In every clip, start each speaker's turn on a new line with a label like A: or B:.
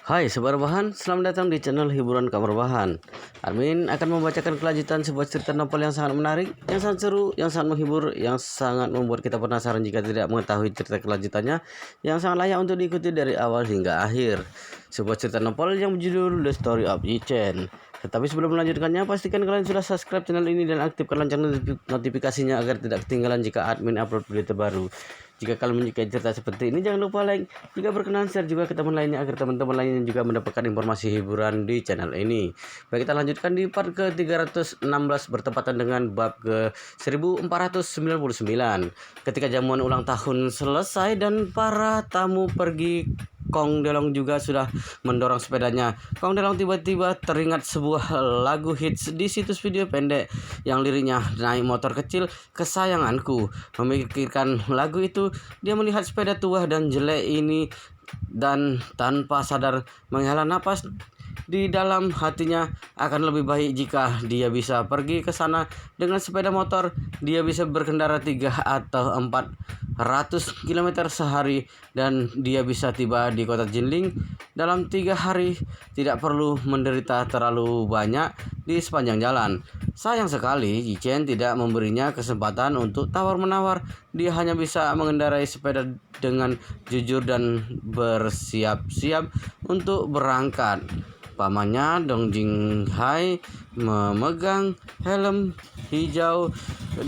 A: Hai Sobat Rebahan, selamat datang di channel hiburan Kamar Rebahan. Armin akan membacakan kelanjutan sebuah cerita novel yang sangat menarik, yang sangat seru, yang sangat menghibur, yang sangat membuat kita penasaran jika tidak mengetahui cerita kelanjutannya, yang sangat layak untuk diikuti dari awal hingga akhir. Sebuah cerita novel yang berjudul The Story of Yi-Chen. Tetapi sebelum melanjutkannya, pastikan kalian sudah subscribe channel ini dan aktifkan lonceng notifikasinya agar tidak ketinggalan jika admin upload video terbaru. Jika kalian menyukai cerita seperti ini, jangan lupa like. Jika berkenan, share juga ke teman lainnya agar teman-teman lainnya juga mendapatkan informasi hiburan di channel ini. Baik, kita lanjutkan di part ke-316 bertepatan dengan bab ke-1499. Ketika jamuan ulang tahun selesai dan para tamu pergi, Kong Delong juga sudah mendorong sepedanya. Kong Delong tiba-tiba teringat sebuah lagu hits di situs video pendek yang liriknya naik motor kecil kesayanganku. Memikirkan lagu itu, dia melihat sepeda tua dan jelek ini dan tanpa sadar menghela napas. Di dalam hatinya, akan lebih baik jika dia bisa pergi ke sana dengan sepeda motor. Dia bisa berkendara 3 atau 400 km sehari dan dia bisa tiba di kota Jinling dalam 3 hari. Tidak perlu menderita terlalu banyak di sepanjang jalan. Sayang sekali Yi-Chen tidak memberinya kesempatan untuk tawar-menawar. Dia hanya bisa mengendarai sepeda dengan jujur dan bersiap-siap untuk berangkat. Pamannya Dong Jinghai memegang helm hijau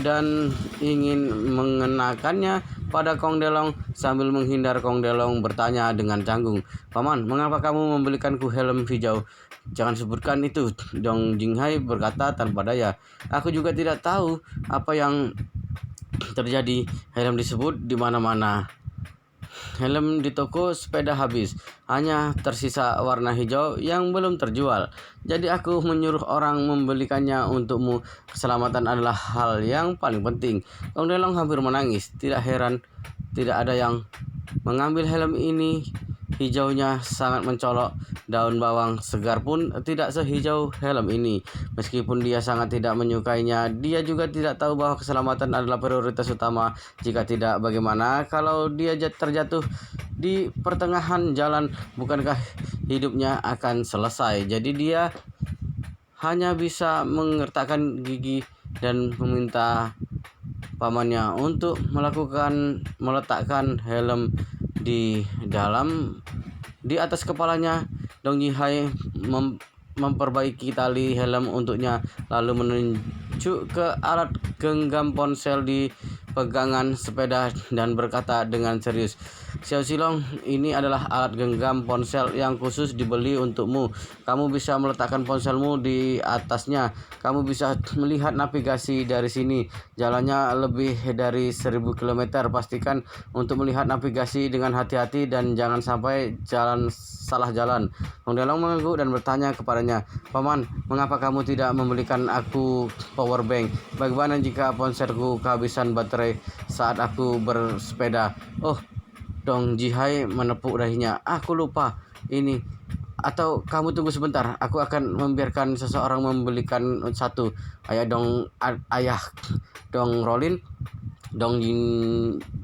A: dan ingin mengenakannya pada Kong Delong. Sambil menghindar, Kong Delong bertanya dengan canggung, "Paman, mengapa kamu membelikanku helm hijau?" "Jangan sebutkan itu," Dong Jinghai berkata tanpa daya. "Aku juga tidak tahu apa yang terjadi. Helm disebut di mana-mana. Helm di toko sepeda habis, hanya tersisa warna hijau yang belum terjual. Jadi aku menyuruh orang membelikannya untukmu. Keselamatan adalah hal yang paling penting." Kong Delong hampir menangis. Tidak heran tidak ada yang mengambil helm ini. Hijaunya sangat mencolok. Daun bawang segar pun tidak sehijau helm ini. Meskipun dia sangat tidak menyukainya, dia juga tidak tahu bahwa keselamatan adalah prioritas utama. Jika tidak, bagaimana kalau dia terjatuh di pertengahan jalan? Bukankah hidupnya akan selesai? Jadi dia hanya bisa mengertakkan gigi dan meminta pamannya untuk meletakkan helm di atas kepalanya. Dong Jinghai memperbaiki tali helm untuknya, lalu menunjuk ke alat genggam ponsel di pegangan sepeda dan berkata dengan serius, "Xiao Silong, ini adalah alat genggam ponsel yang khusus dibeli untukmu. Kamu bisa meletakkan ponselmu di atasnya. Kamu bisa melihat navigasi dari sini. Jalannya lebih dari 1000 km. Pastikan untuk melihat navigasi dengan hati-hati dan jangan sampai salah jalan." Kong Delong mengangguk dan bertanya kepadanya, "Paman, mengapa kamu tidak membelikan aku power bank? Bagaimana jika ponselku kehabisan baterai saat aku bersepeda?" "Oh," Dong Jinghai menepuk dahinya, "aku lupa ini. Atau kamu tunggu sebentar, aku akan membiarkan seseorang membelikan satu." Ayah Dong Rolin, Dong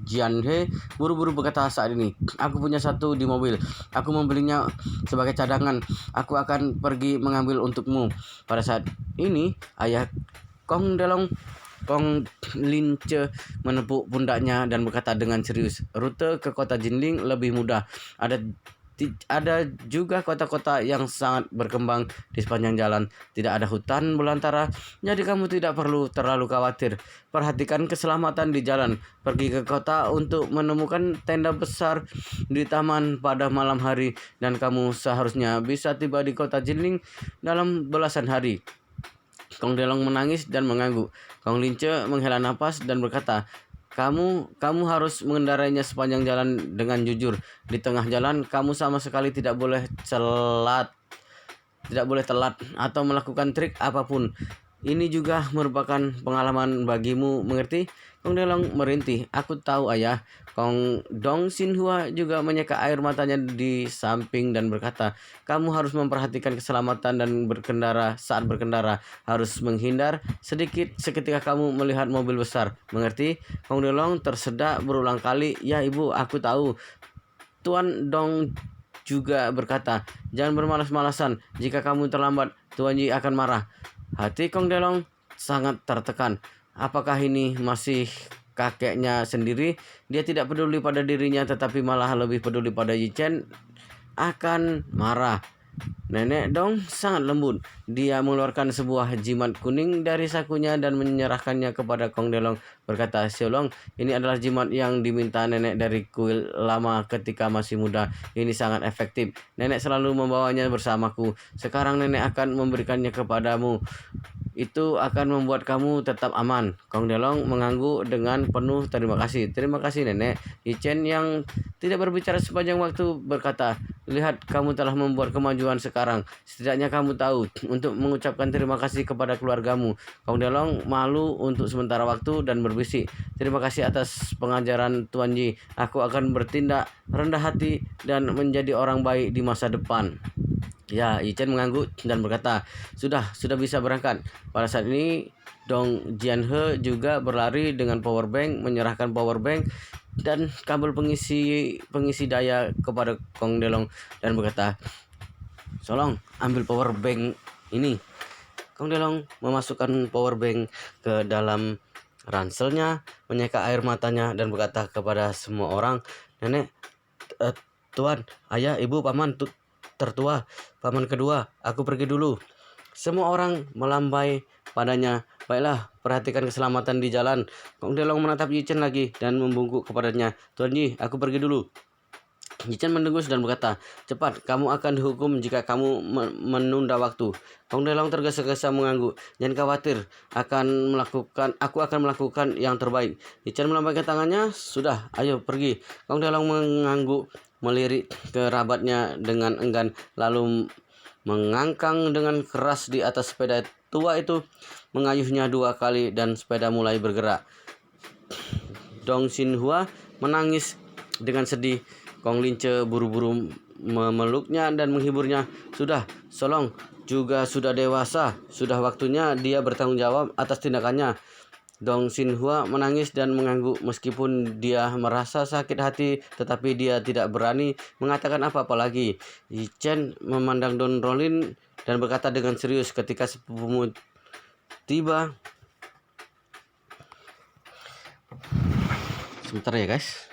A: Jianhe buru-buru berkata saat ini, "Aku punya satu di mobil. Aku membelinya sebagai cadangan. Aku akan pergi mengambil untukmu." Pada saat ini, ayah Kong Delong, Kong Lince, menepuk pundaknya dan berkata dengan serius, "Rute ke kota Jinling lebih mudah. Ada juga kota-kota yang sangat berkembang di sepanjang jalan. Tidak ada hutan belantara, jadi kamu tidak perlu terlalu khawatir. Perhatikan keselamatan di jalan. Pergi ke kota untuk menemukan tenda besar di taman pada malam hari, dan kamu seharusnya bisa tiba di kota Jinling dalam belasan hari." Kong Delong menangis dan mengangguk. Kong Lince menghela napas dan berkata, Kamu harus mengendarainya sepanjang jalan dengan jujur. Di tengah jalan, kamu sama sekali tidak boleh telat atau melakukan trik apapun. Ini juga merupakan pengalaman bagimu, mengerti?" Kong Delong merintih. "Aku tahu, ayah." Kong Dong Xinhua juga menyeka air matanya di samping dan berkata, "Kamu harus memperhatikan keselamatan dan saat berkendara. Harus menghindar sedikit seketika kamu melihat mobil besar. Mengerti?" Kong Delong tersedak berulang kali. "Ya, Ibu, aku tahu." Tuan Dong juga berkata, "Jangan bermalas-malasan. Jika kamu terlambat, Tuan Yi akan marah." Hati Kong Delong sangat tertekan. Apakah ini masih kakeknya sendiri? Dia tidak peduli pada dirinya, tetapi malah lebih peduli pada Yi Chen akan marah. Nenek Dong sangat lembut. Dia mengeluarkan sebuah jimat kuning dari sakunya dan menyerahkannya kepada Kong Delong, berkata, "Xiaolong, ini adalah jimat yang diminta nenek dari kuil lama ketika masih muda. Ini sangat efektif. Nenek selalu membawanya bersamaku. Sekarang nenek akan memberikannya kepadamu. Itu akan membuat kamu tetap aman." Kong Delong mengangguk dengan penuh terima kasih. "Terima kasih, Nenek." Yi Chen yang tidak berbicara sepanjang waktu berkata, "Lihat, kamu telah membuat kemajuan sekarang. Setidaknya kamu tahu untuk mengucapkan terima kasih kepada keluargamu." Kong Delong malu untuk sementara waktu dan berbisik, "Terima kasih atas pengajaran Tuan Yi. Aku akan bertindak rendah hati dan menjadi orang baik di masa depan." Ya, Yi Chen mengangguk dan berkata, sudah bisa berangkat." Pada saat ini, Dong Jianhe juga berlari dengan power bank, menyerahkan power bank dan kabel pengisi daya kepada Kong Delong dan berkata, "Tolong ambil power bank ini." Kong Delong memasukkan power bank ke dalam ranselnya, menyeka air matanya dan berkata kepada semua orang, "Nenek, Tuan, Ayah, Ibu, Paman tertua, Paman kedua, aku pergi dulu." Semua orang melambai padanya. "Baiklah, perhatikan keselamatan di jalan." Kong Delong menatap Yi Chen lagi dan membungkuk kepadanya, "Tuan Yi, aku pergi dulu." Yi Chen mendengus dan berkata, "Cepat, kamu akan dihukum jika kamu menunda waktu." Kong Delong tergesa-gesa mengangguk, "Jangan khawatir, aku akan melakukan yang terbaik." Yi Chen melambaikan tangannya, "Sudah, ayo pergi." Kong Delong mengangguk, melirik kerabatnya dengan enggan, lalu mengangkang dengan keras di atas sepeda tua itu, mengayuhnya 2 kali dan sepeda mulai bergerak. Dong Xinhua menangis dengan sedih. Kong Lince buru-buru memeluknya dan menghiburnya. "Sudah, Solong juga sudah dewasa. Sudah waktunya dia bertanggung jawab atas tindakannya." Dong Xinhua menangis dan mengangguk. Meskipun dia merasa sakit hati, tetapi dia tidak berani mengatakan apa-apa lagi. Yi Chen memandang Don Rolin dan berkata dengan serius, "Ketika sepupumu tiba..." Sebentar ya guys.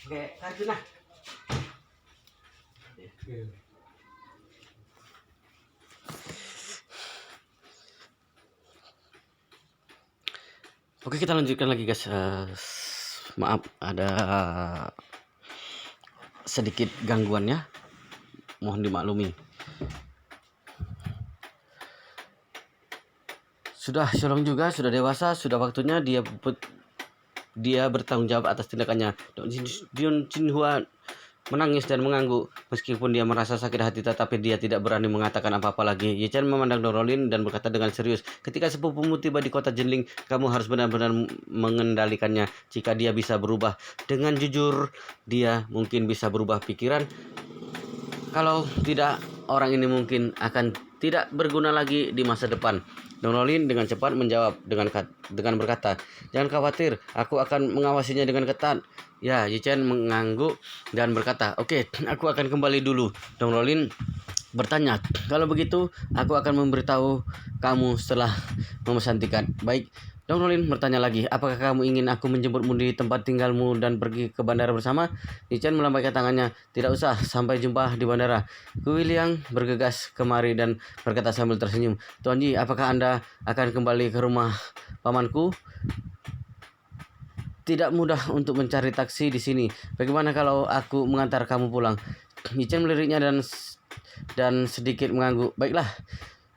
A: Oke, lanjut nah. Oke, kita lanjutkan lagi guys. Maaf ada sedikit gangguannya, mohon dimaklumi. Sudah Xiaolong juga sudah dewasa, sudah waktunya dia bertanggung jawab atas tindakannya. Dong Xinhua menangis dan mengangguk. Meskipun dia merasa sakit hati, tetapi dia tidak berani mengatakan apa-apa lagi. Yi Chen memandang Don Rolin dan berkata dengan serius, "Ketika sepupumu tiba di kota Jinling, kamu harus benar-benar mengendalikannya. Jika dia bisa berubah dengan jujur, dia mungkin bisa berubah pikiran. Kalau tidak, orang ini mungkin akan tidak berguna lagi di masa depan." Don Rolin dengan cepat menjawab dengan berkata, "Jangan khawatir, aku akan mengawasinya dengan ketat." Ya, Yi Chen mengangguk dan berkata, "Oke, aku akan kembali dulu." Don Rolin bertanya, "Kalau begitu, aku akan memberitahu kamu setelah memesan tiket." "Baik." Don Rolin bertanya lagi, "Apakah kamu ingin aku menjemputmu di tempat tinggalmu dan pergi ke bandara bersama?" Yi Chen melambaikan tangannya, "Tidak usah, sampai jumpa di bandara." Gu Liang bergegas kemari dan berkata sambil tersenyum, "Tuan Yi, apakah Anda akan kembali ke rumah pamanku? Tidak mudah untuk mencari taksi di sini. Bagaimana kalau aku mengantar kamu pulang?" Yi Chen meliriknya dan sedikit mengangguk. "Baiklah."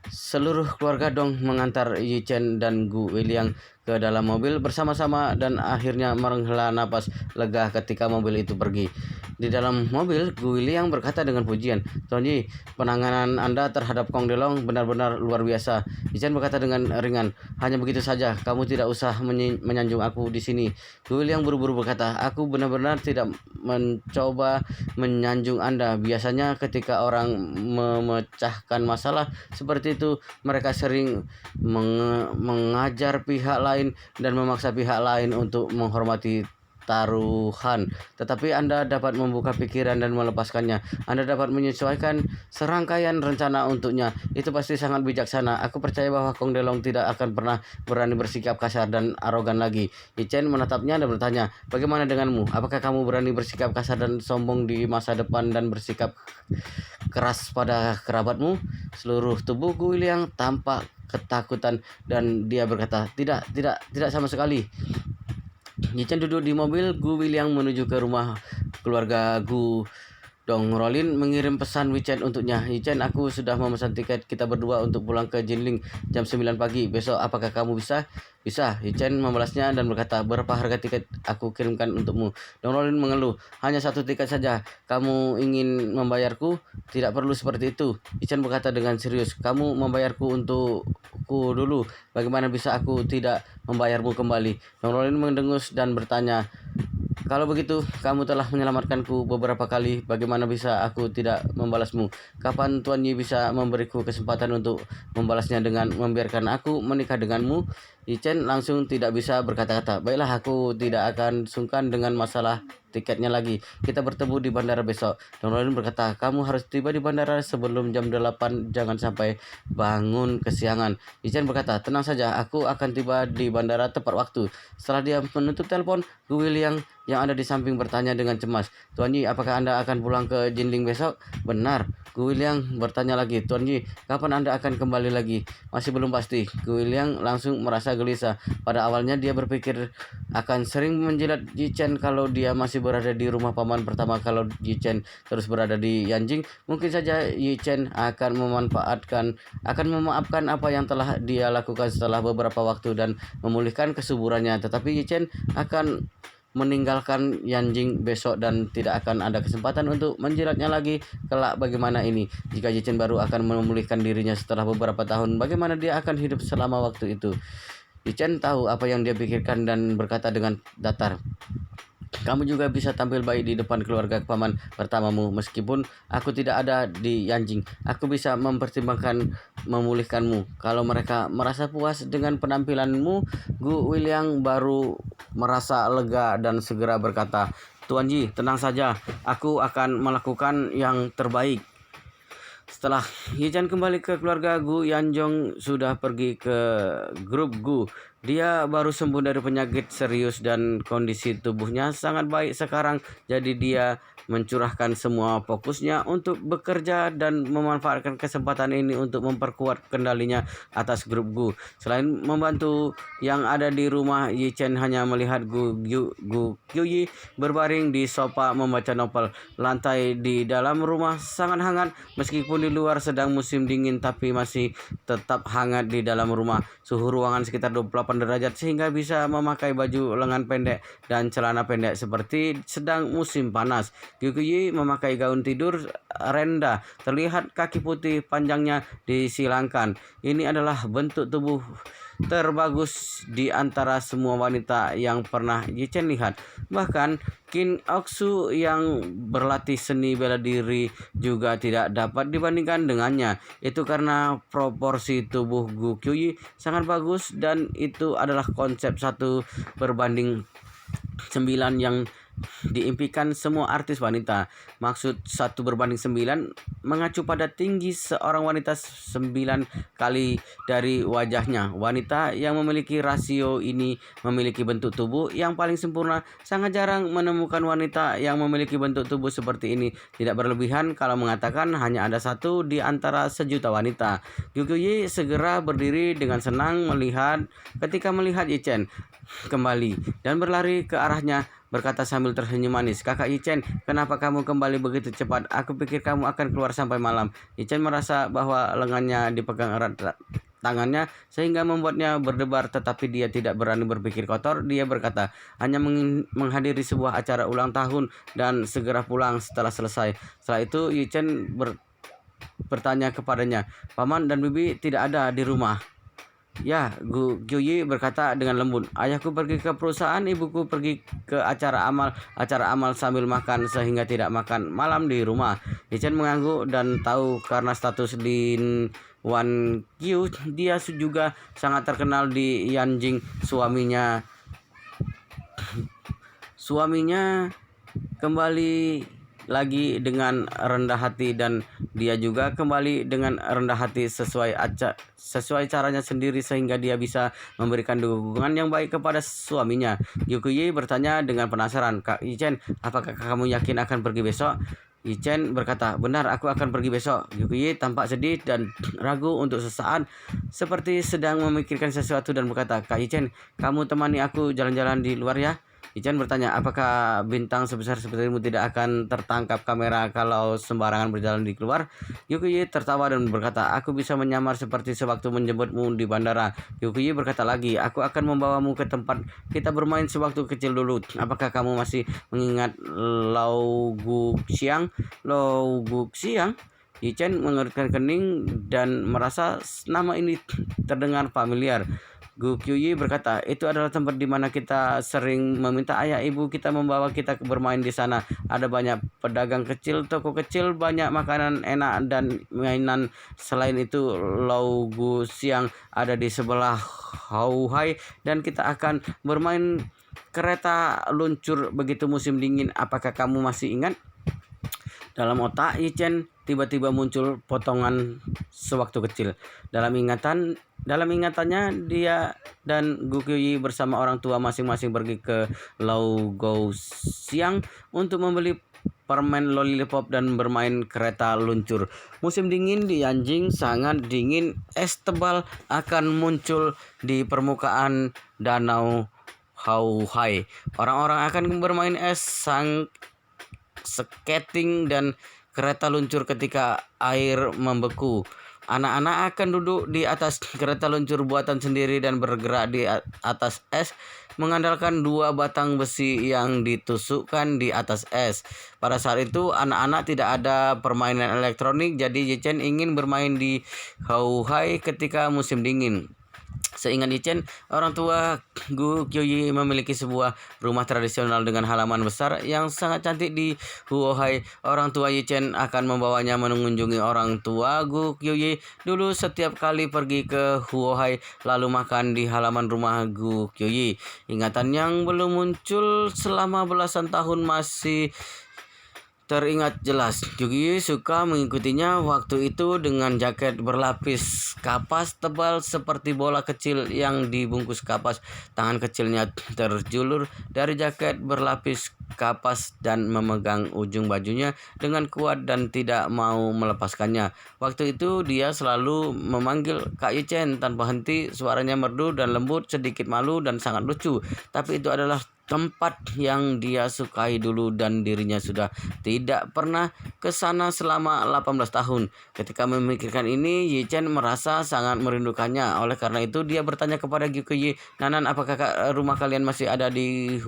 A: Seluruh keluarga Dong mengantar Yi Chen dan Gu Weiliang ke dalam mobil bersama-sama dan akhirnya menghela napas lega ketika mobil itu pergi. Di dalam mobil, Gu Weiliang berkata dengan pujian, "Tuan Yi, penanganan Anda terhadap Kong Delong benar-benar luar biasa." Yi Chen berkata dengan ringan, "Hanya begitu saja, kamu tidak usah menyanjung aku di sini." Gu Weiliang buru-buru berkata, "Aku benar-benar tidak mencoba menyanjung Anda. Biasanya ketika orang memecahkan masalah seperti itu, mereka sering mengajar pihak lain dan memaksa pihak lain untuk menghormati taruhan, tetapi Anda dapat membuka pikiran dan melepaskannya. Anda dapat menyesuaikan serangkaian rencana untuknya. Itu pasti sangat bijaksana. Aku percaya bahwa Kong Delong tidak akan pernah berani bersikap kasar dan arogan lagi. Yi Chen menatapnya dan bertanya, bagaimana denganmu? Apakah kamu berani bersikap kasar dan sombong di masa depan dan bersikap keras pada kerabatmu? Seluruh tubuh Gu William tampak ketakutan dan dia berkata, tidak sama sekali. Yi Chen duduk di mobil Gu William menuju ke rumah keluarga Gu. Dong Rolin mengirim pesan WeChat untuknya. Yi Chen, aku sudah memesan tiket kita berdua untuk pulang ke Jinling jam 9 pagi besok. Apakah kamu bisa? Bisa. Yi Chen membalasnya dan berkata, berapa harga tiket aku kirimkan untukmu? Dong Rolin mengeluh, hanya satu tiket saja. Kamu ingin membayarku? Tidak perlu seperti itu. Yi Chen berkata dengan serius, kamu membayarku untukku dulu. Bagaimana bisa aku tidak membayarmu kembali? Dong Rolin mendengus dan bertanya, kalau begitu, kamu telah menyelamatkanku beberapa kali. Bagaimana bisa aku tidak membalasmu? Kapan Tuan Yi bisa memberiku kesempatan untuk membalasnya dengan membiarkan aku menikah denganmu? Yi Chen langsung tidak bisa berkata-kata. Baiklah, aku tidak akan sungkan dengan masalah tiketnya lagi. Kita bertemu di bandara besok. Dong Rolin berkata, kamu harus tiba di bandara sebelum jam 8. Jangan sampai bangun kesiangan. Yi Chen berkata, tenang saja, aku akan tiba di bandara tepat waktu. Setelah dia menutup telepon, Gu William yang ada di samping bertanya dengan cemas, Tuan Yi, apakah Anda akan pulang ke Jinling besok? Benar. Gu William bertanya lagi, Tuan Yi, kapan Anda akan kembali lagi? Masih belum pasti. Gu William langsung merasa gelisah. Pada awalnya dia berpikir akan sering menjilat Yi Chen kalau dia masih berada di rumah paman pertama. Kalau Yi Chen terus berada di Yanjing, mungkin saja Yi Chen akan memaafkan apa yang telah dia lakukan setelah beberapa waktu dan memulihkan kesuburannya. Tetapi Yi Chen akan meninggalkan Yanjing besok dan tidak akan ada kesempatan untuk menjilatnya lagi kelak. Bagaimana ini jika Yi Chen baru akan memulihkan dirinya setelah beberapa tahun? Bagaimana dia akan hidup selama waktu itu? Yi Chen tahu apa yang dia pikirkan dan berkata dengan datar, kamu juga bisa tampil baik di depan keluarga paman pertamamu. Meskipun aku tidak ada di Yanjing, aku bisa mempertimbangkan memulihkanmu. Kalau mereka merasa puas dengan penampilanmu. Gu William baru merasa lega dan segera berkata, Tuan Yi, tenang saja, aku akan melakukan yang terbaik. Setelah Yi Chen kembali ke keluarga Gu, Yanjong sudah pergi ke grup Gu. Dia baru sembuh dari penyakit serius dan kondisi tubuhnya sangat baik sekarang. Jadi dia mencurahkan semua fokusnya untuk bekerja dan memanfaatkan kesempatan ini untuk memperkuat kendalinya atas grup Gu. Selain membantu yang ada di rumah, Yi Chen hanya melihat Gu Yi berbaring di sofa membaca novel. Lantai di dalam rumah sangat hangat, meskipun di luar sedang musim dingin, tapi masih tetap hangat di dalam rumah. Suhu ruangan sekitar 28 derajat sehingga bisa memakai baju lengan pendek dan celana pendek seperti sedang musim panas. Gu Yi memakai gaun tidur rendah, terlihat kaki putih panjangnya disilangkan. Ini adalah bentuk tubuh terbagus di antara semua wanita yang pernah Yi Chen lihat. Bahkan Kim Ok-soo yang berlatih seni bela diri juga tidak dapat dibandingkan dengannya. Itu karena proporsi tubuh Gu Yi sangat bagus, dan itu adalah konsep 1:9 yang diimpikan semua artis wanita. Maksud 1:9 mengacu pada tinggi seorang wanita 9 kali dari wajahnya. Wanita yang memiliki rasio ini memiliki bentuk tubuh yang paling sempurna. Sangat jarang menemukan wanita yang memiliki bentuk tubuh seperti ini. Tidak berlebihan kalau mengatakan hanya ada satu di antara sejuta wanita. Gu Yi segera berdiri dengan senang ketika melihat Yi Chen kembali dan berlari ke arahnya, berkata sambil tersenyum manis, Kakak Yi Chen, kenapa kamu kembali begitu cepat? Aku pikir kamu akan keluar sampai malam. Yi Chen merasa bahwa lengannya dipegang erat tangannya sehingga membuatnya berdebar, tetapi dia tidak berani berpikir kotor. Dia berkata, hanya menghadiri sebuah acara ulang tahun dan segera pulang setelah selesai. Setelah itu Yi Chen bertanya kepadanya, Paman dan Bibi tidak ada di rumah? Ya, Gu Yi berkata dengan lembut, ayahku pergi ke perusahaan, ibuku pergi ke acara amal sambil makan sehingga tidak makan malam di rumah. Yi Chen mengangguk dan tahu karena status Lin Wan Qiu, dia juga sangat terkenal di Yanjing. Suaminya kembali lagi dengan rendah hati dan dia juga kembali dengan rendah hati sesuai caranya sendiri sehingga dia bisa memberikan dukungan yang baik kepada suaminya. Yukiyi bertanya dengan penasaran, "Kak Ichen, apakah kamu yakin akan pergi besok?" Ichen berkata, "Benar, aku akan pergi besok." Yukiyi tampak sedih dan ragu untuk sesaat, seperti sedang memikirkan sesuatu dan berkata, "Kak Ichen, kamu temani aku jalan-jalan di luar ya?" Ichen bertanya, "Apakah bintang sebesar sepertimu tidak akan tertangkap kamera kalau sembarangan berjalan di keluar?" Yukiyi tertawa dan berkata, "Aku bisa menyamar seperti sewaktu menjemputmu di bandara." Yukiyi berkata lagi, "Aku akan membawamu ke tempat kita bermain sewaktu kecil dulu. Apakah kamu masih mengingat Lau Guxiang?" Lau Guxiang? Ichen mengerutkan kening dan merasa nama ini terdengar familiar. Gu Kyuyi berkata, "Itu adalah tempat di mana kita sering meminta ayah ibu kita membawa kita bermain di sana. Ada banyak pedagang kecil, toko kecil, banyak makanan enak dan mainan. Selain itu, Lau Gu Siang ada di sebelah Hauhai dan kita akan bermain kereta luncur begitu musim dingin. Apakah kamu masih ingat?" Dalam otak Ichen tiba-tiba muncul potongan sewaktu kecil. Dalam ingatannya dia dan Gu Yi bersama orang tua masing-masing pergi ke Lau Gou Siang untuk membeli permen lollipop dan bermain kereta luncur. Musim dingin di Yanjing sangat dingin. Es tebal akan muncul di permukaan danau Hauhai. Orang-orang akan bermain es, skating dan kereta luncur ketika air membeku. Anak-anak akan duduk di atas kereta luncur buatan sendiri dan bergerak di atas es mengandalkan 2 batang besi yang ditusukkan di atas es. Pada saat itu anak-anak tidak ada permainan elektronik, jadi Yichen ingin bermain di Hauhai ketika musim dingin. Seingat Ichen, orang tua Gu Kyuyi memiliki sebuah rumah tradisional dengan halaman besar yang sangat cantik di Huohai. Orang tua Ichen akan membawanya mengunjungi orang tua Gu Kyuyi dulu setiap kali pergi ke Huohai, lalu makan di halaman rumah Gu Kyuyi. Ingatan yang belum muncul selama belasan tahun masih teringat jelas. Yuki suka mengikutinya waktu itu dengan jaket berlapis kapas tebal seperti bola kecil yang dibungkus kapas. Tangan kecilnya terjulur dari jaket berlapis kapas dan memegang ujung bajunya dengan kuat dan tidak mau melepaskannya. Waktu itu dia selalu memanggil Kak Yichen tanpa henti, suaranya merdu dan lembut, sedikit malu dan sangat lucu. Tapi itu adalah tempat yang dia sukai dulu dan dirinya sudah tidak pernah ke sana selama 18 tahun. Ketika memikirkan ini, Yichen merasa sangat merindukannya. Oleh karena itu, dia bertanya kepada Gyukuyi, "Nanan, apakah rumah kalian masih ada di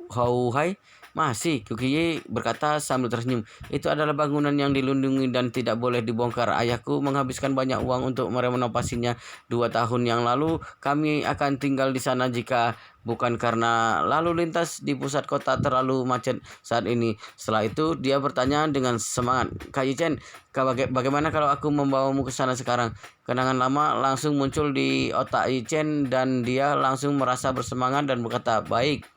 A: Hauhai?" "Masih," Gyukuyi berkata sambil tersenyum. "Itu adalah bangunan yang dilindungi dan tidak boleh dibongkar. Ayahku menghabiskan banyak uang untuk merenovasinya 2 tahun yang lalu. Kami akan tinggal di sana jika bukan karena lalu lintas di pusat kota terlalu macet saat ini." Setelah itu dia bertanya dengan semangat, "Kak Yichen, bagaimana kalau aku membawamu ke sana sekarang?" Kenangan lama langsung muncul di otak Yichen dan dia langsung merasa bersemangat dan berkata, "Baik."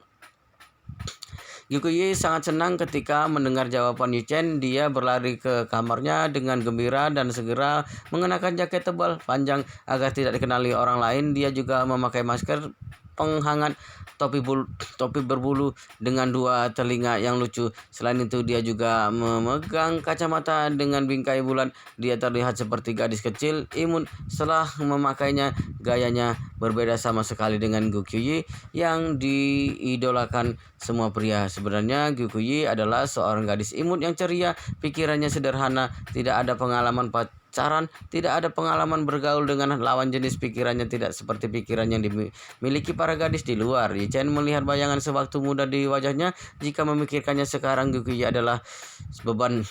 A: Yukiyi sangat senang ketika mendengar jawaban Yichen. Dia berlari ke kamarnya dengan gembira dan segera mengenakan jaket tebal panjang agar tidak dikenali orang lain. Dia juga memakai masker penghangat topi berbulu dengan 2 telinga yang lucu. Selain itu dia juga memegang kacamata dengan bingkai bulat. Dia terlihat seperti gadis kecil imut setelah memakainya. Gayanya berbeda sama sekali dengan Gu Kyuyi yang diidolakan semua pria. Sebenarnya Gu Kyuyi adalah seorang gadis imut yang ceria, pikirannya sederhana, tidak ada pengalaman pacaran, tidak ada pengalaman bergaul dengan lawan jenis, pikirannya tidak seperti pikiran yang dimiliki para gadis di luar. Yichen melihat bayangan sewaktu muda di wajahnya. Jika memikirkannya sekarang, Gyukuyi adalah beban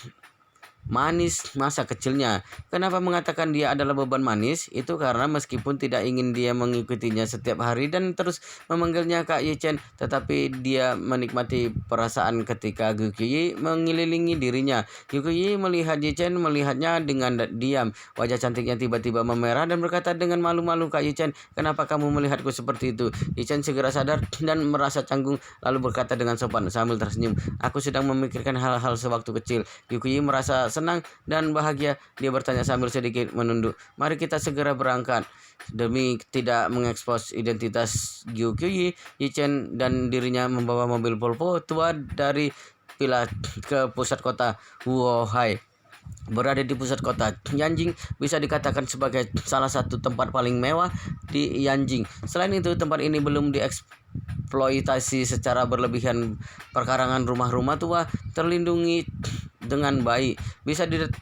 A: manis masa kecilnya. Kenapa mengatakan dia adalah beban manis? Itu karena meskipun tidak ingin dia mengikutinya setiap hari dan terus memanggilnya Kak Yichen, tetapi dia menikmati perasaan ketika Gyukyuyi mengelilingi dirinya. Gyukyuyi melihat Yichen, melihatnya dengan diam. Wajah cantiknya tiba-tiba memerah dan berkata dengan malu-malu, "Kak Yichen, kenapa kamu melihatku seperti itu?" Yichen segera sadar dan merasa canggung, lalu berkata dengan sopan sambil tersenyum, "Aku sedang memikirkan hal-hal sewaktu kecil." Gyukyuyi merasa senang dan bahagia. Dia bertanya sambil sedikit menunduk, "Mari kita segera berangkat." Demi tidak mengekspos identitas Gyukyuyi, Yichen dan dirinya membawa mobil Volvo tua dari villa ke pusat kota Wuohai. Berada di pusat kota Yanjing bisa dikatakan sebagai salah satu tempat paling mewah di Yanjing. Selain itu, tempat ini belum dieksploitasi secara berlebihan. Perkarangan rumah-rumah tua terlindungi dengan baik.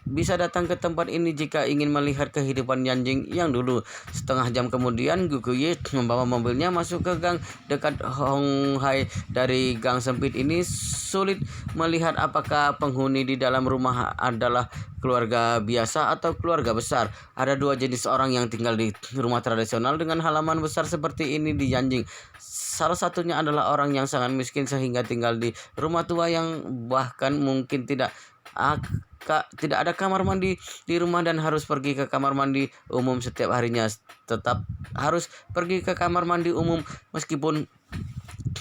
A: Bisa datang ke tempat ini jika ingin melihat kehidupan Yanjing yang dulu. Setengah jam kemudian, Gyukyuyi membawa mobilnya masuk ke gang dekat Honghai. Dari gang sempit ini sulit melihat apakah penghuni di dalam rumah adalah keluarga biasa atau keluarga besar. Ada dua jenis orang yang tinggal di rumah tradisional dengan halaman besar seperti ini di Yanjing. Salah satunya adalah orang yang sangat miskin sehingga tinggal di rumah tua yang bahkan mungkin tidak ada kamar mandi di rumah dan harus pergi ke kamar mandi umum setiap harinya. Tetap harus pergi ke kamar mandi umum meskipun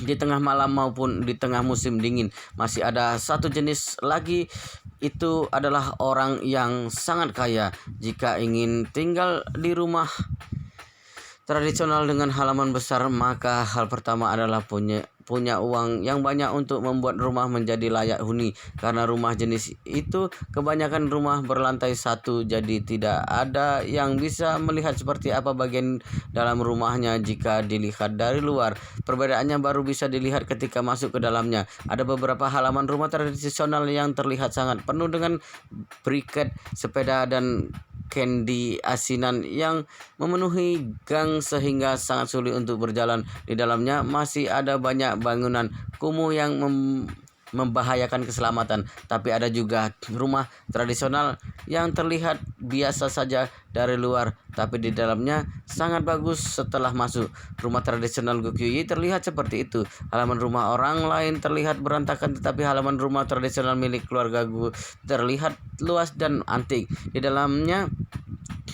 A: di tengah malam maupun di tengah musim dingin. Masih ada satu jenis lagi, itu adalah orang yang sangat kaya. Jika ingin tinggal di rumah tradisional dengan halaman besar, maka hal pertama adalah punya uang yang banyak untuk membuat rumah menjadi layak huni. Karena rumah jenis itu kebanyakan rumah berlantai satu, jadi tidak ada yang bisa melihat seperti apa bagian dalam rumahnya jika dilihat dari luar. Perbedaannya baru bisa dilihat ketika masuk ke dalamnya. Ada beberapa halaman rumah tradisional yang terlihat sangat penuh dengan briket, sepeda, dan candy asinan yang memenuhi gang sehingga sangat sulit untuk berjalan. Di dalamnya masih ada banyak bangunan kumuh yang membahayakan keselamatan. Tapi ada juga rumah tradisional yang terlihat biasa saja dari luar, tapi di dalamnya sangat bagus setelah masuk. Rumah tradisional Gyukyuyi terlihat seperti itu. Halaman rumah orang lain terlihat berantakan, tetapi halaman rumah tradisional milik keluarga Gu terlihat luas dan antik. Di dalamnya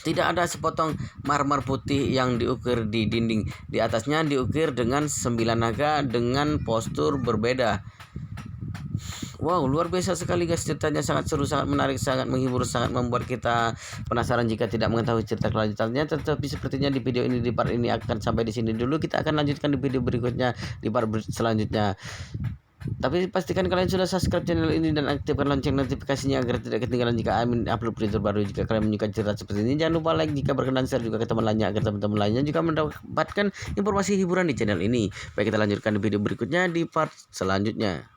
A: tidak ada sepotong marmer putih yang diukir di dinding. Di atasnya diukir dengan 9 naga dengan postur berbeda. Wow, luar biasa sekali guys, ceritanya sangat seru, sangat menarik, sangat menghibur, sangat membuat kita penasaran jika tidak mengetahui cerita kelanjutannya. Tetapi sepertinya di video ini, di part ini akan sampai di sini dulu. Kita akan lanjutkan di video berikutnya, di part selanjutnya. Tapi pastikan kalian sudah subscribe channel ini dan aktifkan lonceng notifikasinya agar tidak ketinggalan jika Amin upload video terbaru. Jika kalian menyukai cerita seperti ini, jangan lupa like, jika berkenan share juga ke teman lainnya agar teman-teman lainnya juga mendapatkan informasi hiburan di channel ini. Baik, kita lanjutkan di video berikutnya di part selanjutnya.